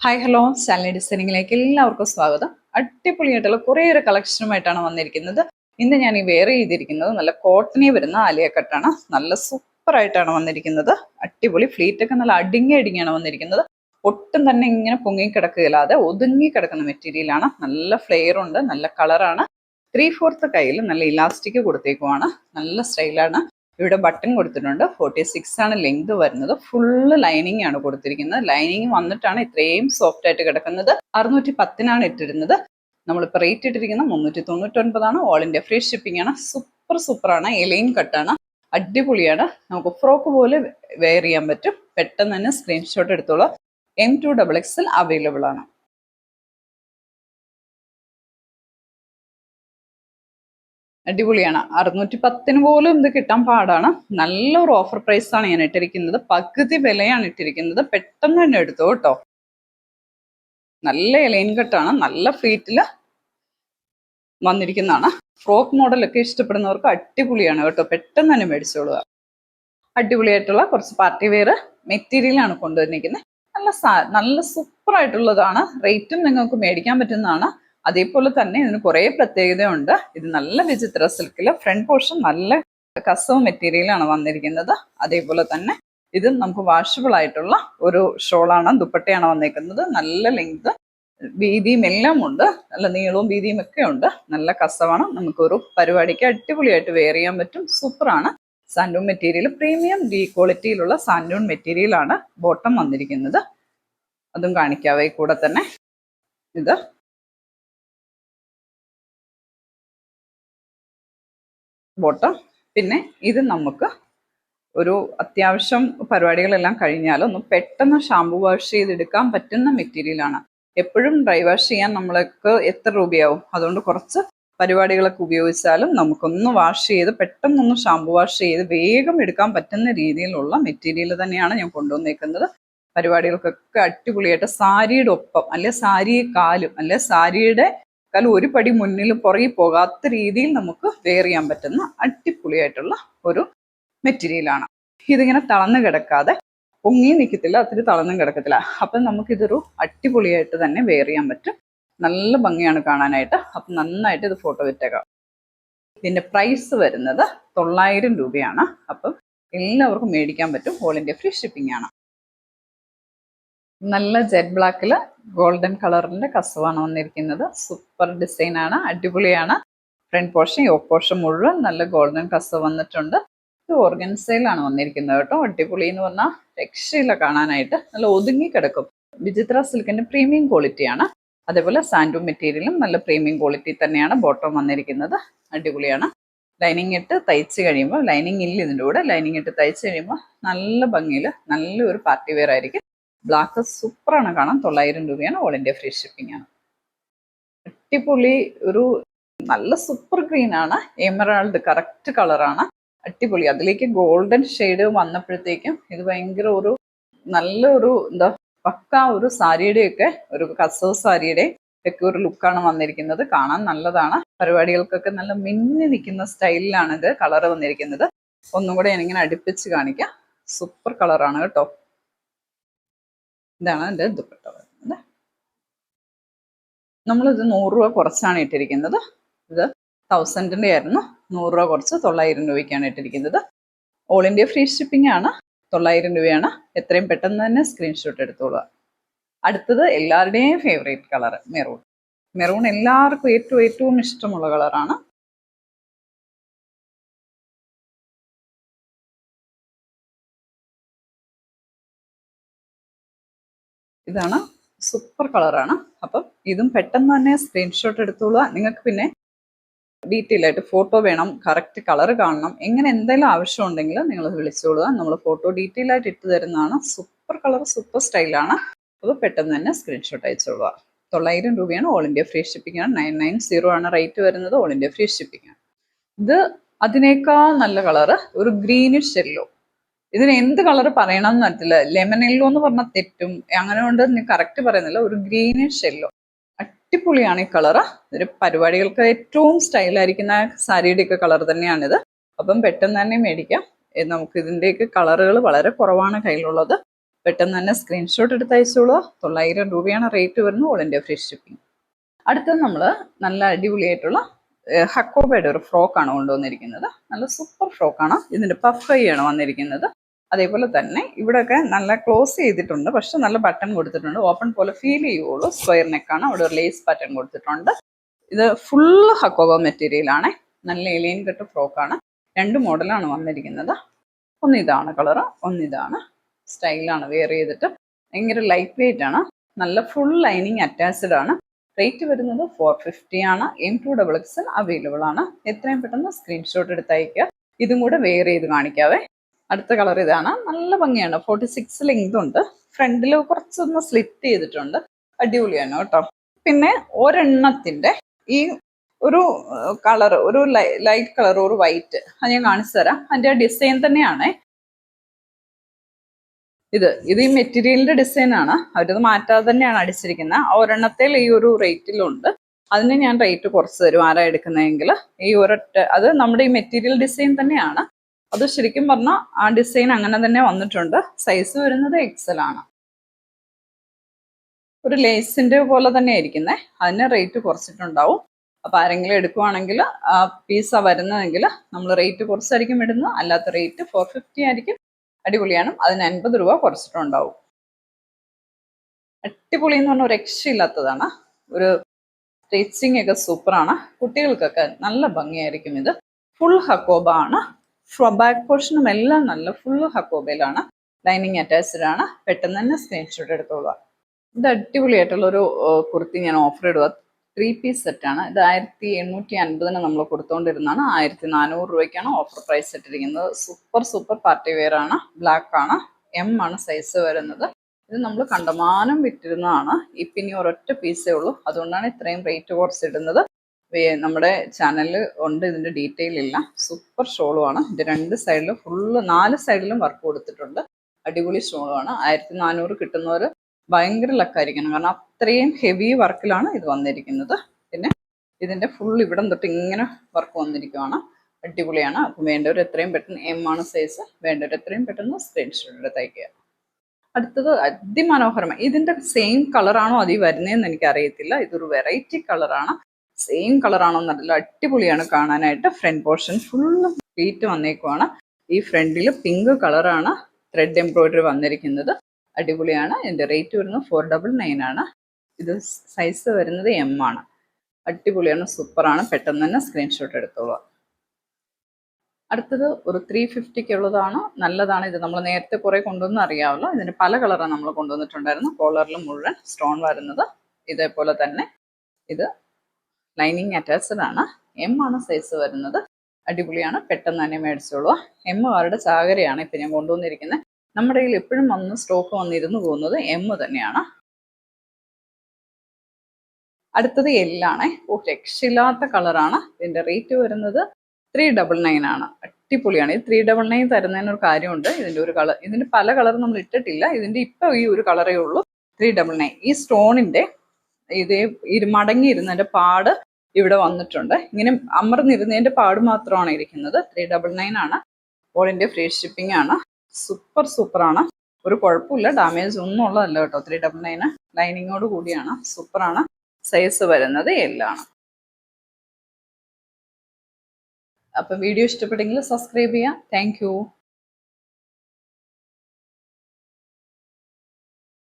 Hi hello Shalini ഡിസൈനിങ്ങിലേക്ക് എല്ലാവർക്കും സ്വാഗതം. അടിപൊളിയായിട്ടുള്ള കുറേയേറെ കളക്ഷനുമായിട്ടാണ് വന്നിരിക്കുന്നത്. ഇന്ന് ഞാൻ ഈ വെയർ ചെയ്തിരിക്കുന്നത് നല്ല കോട്ടണിൽ വരുന്ന ആലിയ കട്ടാണ്. നല്ല സൂപ്പർ ആയിട്ടാണ് വന്നിരിക്കുന്നത്. അടിപൊളി ഫ്ലീറ്റ് ഒക്കെ നല്ല അടുങ്ങിയാണ് വന്നിരിക്കുന്നത്. ഒട്ടും തന്നെ ഇങ്ങനെ പൊങ്ങി കിടക്കുകയില്ലാതെ ഒതുങ്ങി കിടക്കുന്ന മെറ്റീരിയലാണ്. നല്ല ഫ്ലെയർ ഉണ്ട്, നല്ല കളറാണ്. 3/4 കയ്യിൽ നല്ല ഇലാസ്റ്റിക് കൊടുത്തേക്കുവാണ്. നല്ല സ്റ്റൈലാണ്. ഇവിടെ ബട്ടൺ കൊടുത്തിട്ടുണ്ട്. 46 ആണ് ലെങ്ത് വരുന്നത്. ഫുള്ള് ലൈനിങ് ആണ് കൊടുത്തിരിക്കുന്നത്. ലൈനിങ് വന്നിട്ടാണ് ഇത്രയും സോഫ്റ്റ് ആയിട്ട് കിടക്കുന്നത്. 610 ഇട്ടിരുന്നത്. നമ്മളിപ്പോൾ റേറ്റ് ഇട്ടിരിക്കുന്നത് 399. ഓൾ ഇന്ത്യ ഫ്രീ ഷിപ്പിംഗ് ആണ്. സൂപ്പറാണ്. എലൈൻ കട്ടാണ്. അടിപൊളിയാണ്. നമുക്ക് ഫ്രോക്ക് പോലെ വെയർ ചെയ്യാൻ പറ്റും. പെട്ടെന്ന് തന്നെ സ്ക്രീൻഷോട്ട് എടുത്തോളാം. M2XXL അവൈലബിൾ ആണ്. അടിപൊളിയാണ്. 610 പോലും ഇത് കിട്ടാൻ പാടാണ്. നല്ലൊരു ഓഫർ പ്രൈസ് ആണ് ഞാൻ ഇട്ടിരിക്കുന്നത്. പകുതി വിലയാണ് ഇട്ടിരിക്കുന്നത്. പെട്ടെന്ന് തന്നെ എടുത്തോ കേട്ടോ. നല്ല ലൈൻ കട്ടാണ്. നല്ല ഫ്ലീറ്റിൽ വന്നിരിക്കുന്നതാണ്. ഫ്രോക്ക് മോഡലൊക്കെ ഇഷ്ടപ്പെടുന്നവർക്ക് അടിപൊളിയാണ് കേട്ടോ. പെട്ടെന്ന് തന്നെ മേടിച്ചോളുക. അടിപൊളിയായിട്ടുള്ള കുറച്ച് പാർട്ടി വെയർ മെറ്റീരിയലാണ് കൊണ്ടുവന്നിരിക്കുന്നത്. നല്ല സൂപ്പർ ആയിട്ടുള്ളതാണ്. റേറ്റും നിങ്ങൾക്ക് മേടിക്കാൻ പറ്റുന്നതാണ്. അതേപോലെ തന്നെ ഇതിന് കുറേ പ്രത്യേകതയുണ്ട്. ഇത് നല്ല വിചിത്ര സിൽക്കിൽ ഫ്രണ്ട് പോർഷൻ നല്ല കസവ് മെറ്റീരിയലാണ് വന്നിരിക്കുന്നത്. അതേപോലെ തന്നെ ഇത് നമുക്ക് വാഷബിൾ ആയിട്ടുള്ള ഒരു ഷോളാണ്, ദുപ്പട്ടയാണ് വന്നിരിക്കുന്നത്. നല്ല ലെങ്ത്, വീതിയും എല്ലാം ഉണ്ട്. നല്ല നീളവും വീതിയും ഒക്കെ ഉണ്ട്. നല്ല കസവാണ്. നമുക്കൊരു പരിപാടിക്ക് അടിപൊളിയായിട്ട് വെയർ ചെയ്യാൻ പറ്റും. സൂപ്പറാണ്. സാൻഡൂൺ മെറ്റീരിയൽ, പ്രീമിയം ഡി ക്വാളിറ്റിയിലുള്ള സാൻഡൂൺ മെറ്റീരിയലാണ് ബോട്ടം വന്നിരിക്കുന്നത്. അതും കാണിക്കാവേ. കൂടെ തന്നെ ഇത് ബോട്ടം. പിന്നെ ഇത് നമുക്ക് ഒരു അത്യാവശ്യം പരിപാടികളെല്ലാം കഴിഞ്ഞാൽ ഒന്ന് പെട്ടെന്ന് ഷാമ്പു വാഷ് ചെയ്തെടുക്കാൻ പറ്റുന്ന മെറ്റീരിയലാണ്. എപ്പോഴും ഡ്രൈ വാഷ് ചെയ്യാൻ നമ്മൾക്ക് എത്ര രൂപയാവും? അതുകൊണ്ട് കുറച്ച് പരിപാടികളൊക്കെ ഉപയോഗിച്ചാലും നമുക്കൊന്ന് വാഷ് ചെയ്ത് പെട്ടെന്നൊന്ന് ഷാമ്പു വാഷ് ചെയ്ത് വേഗം എടുക്കാൻ പറ്റുന്ന രീതിയിലുള്ള മെറ്റീരിയൽ തന്നെയാണ് ഞാൻ കൊണ്ടുവന്നേക്കുന്നത്. പരിപാടികൾക്കൊക്കെ അടിപൊളിയായിട്ട് സാരിയുടെ ഒപ്പം, അല്ലെ സാരിയെക്കാലും, അല്ലെ സാരിയുടെ കാലം ഒരു പടി മുന്നിലും പുറകെ പോകാത്ത രീതിയിൽ നമുക്ക് വെയർ ചെയ്യാൻ പറ്റുന്ന അടിപൊളിയായിട്ടുള്ള ഒരു മെറ്റീരിയലാണ്. ഇതിങ്ങനെ തളർന്നു കിടക്കാതെ പൊങ്ങി നിൽക്കത്തില്ല, ഒത്തിരി തളർന്നും കിടക്കത്തില്ല. അപ്പം നമുക്കിതൊരു അടിപൊളിയായിട്ട് തന്നെ വെയർ ചെയ്യാൻ പറ്റും. നല്ല ഭംഗിയാണ് കാണാനായിട്ട്. അപ്പം നന്നായിട്ട് ഇത് ഫോട്ടോ വിട്ടേക്കാം. ഇതിൻ്റെ പ്രൈസ് വരുന്നത് 900 രൂപയാണ്. അപ്പം എല്ലാവർക്കും മേടിക്കാൻ പറ്റും. ഓൾ ഇന്ത്യ ഫ്രീ ഷിപ്പിംഗ് ആണ്. നല്ല ജെറ്റ് ബ്ലാക്കിൽ ഗോൾഡൻ കളറിന്റെ കസവാണ് വന്നിരിക്കുന്നത്. സൂപ്പർ ഡിസൈനാണ്, അടിപൊളിയാണ്. ഫ്രണ്ട് പോർഷൻ, യോക്ക് പോർഷൻ മുഴുവൻ നല്ല ഗോൾഡൻ കസവ് വന്നിട്ടുണ്ട്. ഇത് ഓർഗൻസയിലാണ് വന്നിരിക്കുന്നത് കേട്ടോ. അടിപൊളി എന്ന് പറഞ്ഞാൽ രക്ഷയില്ല കാണാനായിട്ട്. നല്ല ഒതുങ്ങി കിടക്കും. വിചിത്ര സിൽക്കിന്റെ പ്രീമിയം ക്വാളിറ്റിയാണ്. അതേപോലെ സാൻഡൂൺ മെറ്റീരിയലും നല്ല പ്രീമിയം ക്വാളിറ്റി തന്നെയാണ് ബോട്ടം വന്നിരിക്കുന്നത്. അടിപൊളിയാണ്. ലൈനിങ് ഇട്ട് തയ്ച്ച് കഴിയുമ്പോൾ, ലൈനിങ് ഇല്ല ഇതിൻ്റെ കൂടെ, ലൈനിങ് ഇട്ട് തയ്ച്ച് കഴിയുമ്പോൾ നല്ല ഭംഗിയിൽ നല്ലൊരു പാർട്ടി വെയർ ആയിരിക്കും. ബ്ലാക്ക് സൂപ്പറാണ് കാണാൻ. 900 രൂപയാണ്. ഓൾ ഇന്ത്യ ഫ്രീ ഷിപ്പിംഗ് ആണ്. അടിപൊളി ഒരു നല്ല സൂപ്പർ ഗ്രീൻ ആണ്. എമറാൾഡ് കറക്റ്റ് കളറാണ്. അടിപൊളി. അതിലേക്ക് ഗോൾഡൻ ഷെയ്ഡ് വന്നപ്പോഴത്തേക്കും ഇത് ഭയങ്കര ഒരു നല്ലൊരു എന്താ പക്ക ഒരു സാരിയുടെയൊക്കെ ഒരു കസവ് സാരിയുടെ ഒക്കെ ഒരു ലുക്കാണ് വന്നിരിക്കുന്നത്. കാണാൻ നല്ലതാണ്. പരിപാടികൾക്കൊക്കെ നല്ല മിന്നി നിൽക്കുന്ന സ്റ്റൈലിലാണ് ഇത് കളർ വന്നിരിക്കുന്നത്. ഒന്നും കൂടെ ഞാനിങ്ങനെ അടുപ്പിച്ച് കാണിക്കാം. സൂപ്പർ കളറാണ് കേട്ടോ. ഇതാണ് എൻ്റെ ദുപ്പട്ട വരുന്നത്. നമ്മളിത് 100 രൂപ കുറച്ചാണ് ഇട്ടിരിക്കുന്നത്. ഇത് 1000-ൻ്റെ ആയിരുന്നു. 100 രൂപ കുറച്ച് 900 രൂപയ്ക്കാണ് ഇട്ടിരിക്കുന്നത്. ഓൾ ഇന്ത്യ ഫ്രീ ഷിപ്പിംഗ് ആണ്. 900 രൂപയാണ്. എത്രയും പെട്ടെന്ന് തന്നെ സ്ക്രീൻഷോട്ട് എടുത്തോളുക. അടുത്തത് എല്ലാവരുടെയും ഫേവറേറ്റ് കളർ മെറൂൺ. മെറൂൺ എല്ലാവർക്കും ഏറ്റവും ഇഷ്ടമുള്ള കളറാണ്. ഇതാണ് സൂപ്പർ കളറാണ്. അപ്പം ഇതും പെട്ടെന്ന് തന്നെ സ്ക്രീൻഷോട്ട് എടുത്തോളുക. നിങ്ങൾക്ക് പിന്നെ ഡീറ്റെയിൽ ആയിട്ട് ഫോട്ടോ വേണം, കറക്റ്റ് കളർ കാണണം, എങ്ങനെ എന്തെങ്കിലും ആവശ്യമുണ്ടെങ്കിൽ നിങ്ങൾ വിളിച്ചോളുക. നമ്മൾ ഫോട്ടോ ഡീറ്റെയിൽ ആയിട്ട് ഇട്ട് തരുന്നതാണ്. സൂപ്പർ കളർ, സൂപ്പർ സ്റ്റൈലാണ്. അപ്പോൾ പെട്ടെന്ന് തന്നെ സ്ക്രീൻഷോട്ട് അയച്ചോളുക. 900 രൂപയാണ്. ഓൾ ഇന്ത്യ ഫ്രീ ഷിപ്പിംഗ് ആണ്. 990 ആണ് റേറ്റ് വരുന്നത്. ഓൾ ഇന്ത്യ ഫ്രീ ഷിപ്പിംഗ് ആണ്. ഇത് അതിനേക്കാൾ നല്ല കളറ്, ഒരു ഗ്രീനിഷ് യെല്ലോ. ഇതിന് എന്ത് കളർ പറയണമെന്ന് പറ്റില്ല. ലെമൺ യെല്ലോ എന്ന് പറഞ്ഞാൽ തെറ്റും. അങ്ങനെ കൊണ്ട് കറക്റ്റ് പറയുന്നില്ല. ഒരു ഗ്രീനിഷ് യെല്ലോ. അടിപൊളിയാണ് ഈ കളറ്. ഒരു പരിപാടികൾക്ക് ഏറ്റവും സ്റ്റൈലായിരിക്കുന്ന സാരിയുടെയൊക്കെ കളർ തന്നെയാണിത്. അപ്പം പെട്ടെന്ന് തന്നെ മേടിക്കാം. നമുക്ക് ഇതിൻ്റെയൊക്കെ കളറുകൾ വളരെ കുറവാണ് കയ്യിലുള്ളത്. പെട്ടെന്ന് തന്നെ സ്ക്രീൻഷോട്ട് എടുത്ത് അയച്ചോളൂ. 900 രൂപയാണ് റേറ്റ് വരുന്നത്, ഓൾ ഇന്ത്യ ഫ്രീ ഷിപ്പിംഗ്. അടുത്തത് നമ്മൾ നല്ല അടിപൊളിയായിട്ടുള്ള ഹക്കോബയുടെ ഒരു ഫ്രോക്കാണ് കൊണ്ടുവന്നിരിക്കുന്നത്. നല്ല സൂപ്പർ ഫ്രോക്കാണ്. ഇതിൻ്റെ പഫ് കൈയാണ് വന്നിരിക്കുന്നത്. അതേപോലെ തന്നെ ഇവിടെയൊക്കെ നല്ല ക്ലോസ് ചെയ്തിട്ടുണ്ട്, പക്ഷെ നല്ല ബട്ടൺ കൊടുത്തിട്ടുണ്ട്. ഓപ്പൺ പോലെ ഫീൽ ചെയ്യുള്ളൂ. സ്ക്വയർ നെക്കാണ്. അവിടെ ഒരു ലേസ് പാറ്റേൺ കൊടുത്തിട്ടുണ്ട്. ഇത് ഫുള്ള് ഹക്കോബ മെറ്റീരിയലാണ്. നല്ല എലിയൻ കട്ട് ഫ്രോക്കാണ്. 2 മോഡലാണ് വന്നിരിക്കുന്നത്. ഒന്നിതാണ് കളറ്, ഒന്നിതാണ് സ്റ്റൈലാണ്. വെയർ ചെയ്തിട്ട് ഭയങ്കര ലൈറ്റ് വെയിറ്റ് ആണ്. നല്ല ഫുൾ ലൈനിങ് അറ്റാച്ച്ഡ് ആണ്. റേറ്റ് വരുന്നത് 450 ആണ്. M2XXL അവൈലബിൾ ആണ്. എത്രയും പെട്ടെന്ന് സ്ക്രീൻഷോട്ട് എടുത്ത് അയക്കുക. ഇതും കൂടെ വെയർ ചെയ്ത് കാണിക്കാവേ. അടുത്ത കളർ ഇതാണ്. നല്ല ഭംഗിയാണ്. 46 ലെങ്ത് ഉണ്ട്. ഫ്രണ്ടിൽ കുറച്ചൊന്ന് സ്ലിറ്റ് ചെയ്തിട്ടുണ്ട്. അടിപൊളിയാണ് കേട്ടോ. പിന്നെ ഒരെണ്ണത്തിന്റെ ഈ ഒരു കളർ, ഒരു ലൈറ്റ് കളർ, ഒരു വൈറ്റ്, അത് ഞാൻ കാണിച്ചു തരാം. അതിന്റെ ഡിസൈൻ തന്നെയാണ് ഇത് ഈ മെറ്റീരിയലിന്റെ ഡിസൈൻ ആണ്. അവരത് മാറ്റാതെ തന്നെയാണ് അടിച്ചിരിക്കുന്നത്. ഒരെണ്ണത്തിൽ ഈ ഒരു റേറ്റിലുണ്ട്. അതിന് ഞാൻ റേറ്റ് കുറച്ച് തരും ആരാ എടുക്കുന്നതെങ്കിൽ. ഈ ഒരൊറ്റ അത് നമ്മുടെ ഈ മെറ്റീരിയൽ ഡിസൈൻ തന്നെയാണ്. അത് ശരിക്കും പറഞ്ഞാൽ ആ ഡിസൈൻ അങ്ങനെ തന്നെ വന്നിട്ടുണ്ട്. സൈസ് വരുന്നത് XL ആണ്. ഒരു ലേസിന്റെ പോലെ തന്നെ ആയിരിക്കുന്നത്. അതിന് റേറ്റ് കുറച്ചിട്ടുണ്ടാവും. അപ്പൊ ആരെങ്കിലും എടുക്കുവാണെങ്കിൽ ആ പീസാ വരുന്നതെങ്കിൽ നമ്മൾ റേറ്റ് കുറച്ചായിരിക്കും ഇടുന്നത്. അല്ലാത്ത റേറ്റ് 450 ആയിരിക്കും. അടിപൊളിയാണ്. അതിന് 50 രൂപ കുറച്ചിട്ടുണ്ടാവും. അടിപൊളി എന്ന് പറഞ്ഞാൽ ഒരു രക്ഷയില്ലാത്തതാണ്. ഒരു സ്റ്റിച്ചിങ് ഒക്കെ സൂപ്പറാണ്. കുട്ടികൾക്കൊക്കെ നല്ല ഭംഗിയായിരിക്കും. ഇത് ഫുൾ ഹക്കോബ ആണ്. ബാക്ക് പോർഷനും എല്ലാം നല്ല ഫുൾ ഹക്കോബയിലാണ്. ലൈനിങ് അറ്റാച്ച്ഡ് ആണ്. പെട്ടെന്ന് തന്നെ സ്ക്രീൻഷോട്ട് എടുത്തോളുക. ഇത് അടിപൊളിയായിട്ടുള്ളൊരു കുർത്തി ഞാൻ ഓഫർ ഇടുക. 3 പീസ് സെറ്റാണ്. ഇത് 1850 നമ്മൾ കൊടുത്തുകൊണ്ടിരുന്നതാണ്. 1400 രൂപയ്ക്കാണ് ഓഫർ പ്രൈസ് ഇട്ടിരിക്കുന്നത്. സൂപ്പർ പാർട്ടി വെയർ ആണ്. ബ്ലാക്ക് ആണ്. M ആണ് സൈസ് വരുന്നത്. ഇത് നമ്മൾ കണ്ടമാനം വിറ്റിരുന്നതാണ്. ഇപ്പം ഇനി ഒരൊറ്റ പീസേ ഉള്ളൂ. അതുകൊണ്ടാണ് ഇത്രയും റേറ്റ് കുറച്ചിടുന്നത്. നമ്മുടെ ചാനലിൽ ഉണ്ട്, ഇതിൻ്റെ ഡീറ്റെയിൽ ഇല്ല. സൂപ്പർ ഷോളുമാണ്. ഇതിൻ്റെ 2 സൈഡിലും ഫുള്ള് 4 സൈഡിലും വർക്ക് കൊടുത്തിട്ടുണ്ട്. അടിപൊളി ഷോളുമാണ്. 1400 കിട്ടുന്നവർ ഭയങ്കര ലക്കായിരിക്കണം. കാരണം അത്രയും ഹെവി വർക്കിലാണ് ഇത് വന്നിരിക്കുന്നത്. പിന്നെ ഇതിൻ്റെ ഫുൾ ഇവിടം തൊട്ട് ഇങ്ങനെ വർക്ക് വന്നിരിക്കുവാണ്. അടിപൊളിയാണ്. അപ്പം വേണ്ടവർ എത്രയും പെട്ടെന്ന് M ആണ് സൈസ്. വേണ്ടവർ എത്രയും പെട്ടെന്ന് സ്ക്രീൻഷോട്ട് എടുത്ത് അയക്കുക. അടുത്തത് അതിമനോഹരമായി. ഇതിൻ്റെ സെയിം കളറാണോ അതിൽ വരുന്നതെന്ന് എനിക്കറിയത്തില്ല. ഇതൊരു വെറൈറ്റി കളറാണ്. സെയിം കളറാണോ എന്നറിയില്ല. അടിപൊളിയാണ് കാണാനായിട്ട്. ഫ്രണ്ട് പോർഷൻ ഫുള്ള് പ്ലീറ്റ് വന്നേക്കുവാണ്. ഈ ഫ്രണ്ടിൽ പിങ്ക് കളറാണ് ത്രെഡ് എംബ്രോയിഡറി വന്നിരിക്കുന്നത്. അടിപൊളിയാണ്. ഇതിൻ്റെ റേറ്റ് വരുന്നത് 499 ആണ്. ഇത് സൈസ് വരുന്നത് M ആണ്. അടിപൊളിയാണ്. സൂപ്പറാണ്. പെട്ടെന്ന് തന്നെ സ്ക്രീൻഷോട്ട് എടുത്തോളൂ. അടുത്തത് ഒരു 350 ഉള്ളതാണ്. നല്ലതാണ്. ഇത് നമ്മൾ നേരത്തെ കുറേ കൊണ്ടുവന്ന് അറിയാമല്ലോ. ഇതിന് പല കളറാണ് നമ്മൾ കൊണ്ടുവന്നിട്ടുണ്ടായിരുന്നു. കോളറിൽ മുഴുവൻ സ്റ്റോൺ വരുന്നത്. ഇതേപോലെ തന്നെ ഇത് ലൈനിങ് അറ്റാച്ച്ഡ് ആണ്. M ആണ് സൈസ് വരുന്നത്. അടിപൊളിയാണ്. പെട്ടെന്ന് തന്നെ മേടിച്ചോളൂ. M കാരുടെ ചാകരയാണ് ഇപ്പം ഞാൻ കൊണ്ടുവന്നിരിക്കുന്നത്. നമ്മുടെ കയ്യിൽ എപ്പോഴും വന്ന് സ്റ്റോക്ക് വന്നിരുന്നു പോകുന്നത് M തന്നെയാണ്. അടുത്തത് L ആണ്. രക്ഷയില്ലാത്ത കളറാണ്. ഇതിൻ്റെ റേറ്റ് വരുന്നത് 399 ആണ്. അടിപൊളിയാണ്. ഈ 399 തരുന്നതിനൊരു കാര്യമുണ്ട്. ഇതിൻ്റെ ഒരു കളർ, ഇതിൻ്റെ പല കളർ നമ്മൾ ഇട്ടിട്ടില്ല. ഇതിൻ്റെ ഇപ്പോൾ ഈ ഒരു കളറേ ഉള്ളൂ. 399. ഈ സ്റ്റോണിൻ്റെ ഇതേ മടങ്ങിയിരുന്നതിൻ്റെ പാട് ഇവിടെ വന്നിട്ടുണ്ട്. ഇങ്ങനെ അമർന്നിരുന്നതിൻ്റെ പാട് മാത്രമാണ് ഇരിക്കുന്നത്. 399 ആണ്. ഓൾ ഇന്ത്യ ഫ്രീ ഷിപ്പിംഗ് ആണ്. സൂപ്പറാണ്. ഒരു കുഴപ്പമില്ല. ഡാമേജ് ഒന്നും ഉള്ളതല്ല കേട്ടോ. 399 ലൈനിങ്ങോട് കൂടിയാണ്. സൂപ്പറാണ്. സൈസ് വരുന്നത് L ആണ്. അപ്പം വീഡിയോ ഇഷ്ടപ്പെട്ടെങ്കിൽ സബ്സ്ക്രൈബ് ചെയ്യാം. Thank you.